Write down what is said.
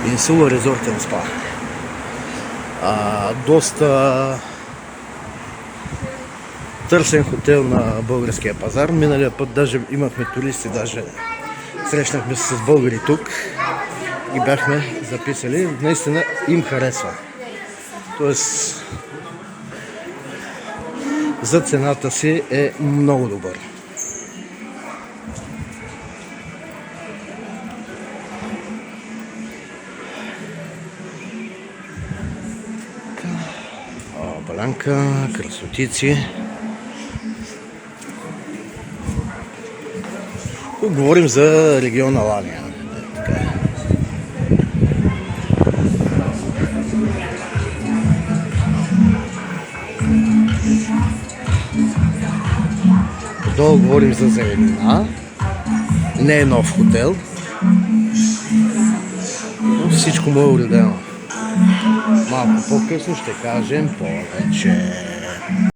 Инсула резортен спа. Доста търсен хотел на българския пазар. Миналия път даже имахме туристи, даже срещнахме се с българи тук и бяхме записали. Наистина им харесва. Тоест за цената си е много добър. Балянка, красотици. Тук говорим за региона Алания. Долу говорим за зеленина. Не е нов хотел, но всичко му е уредено. Малко по-късно ще кажем повече.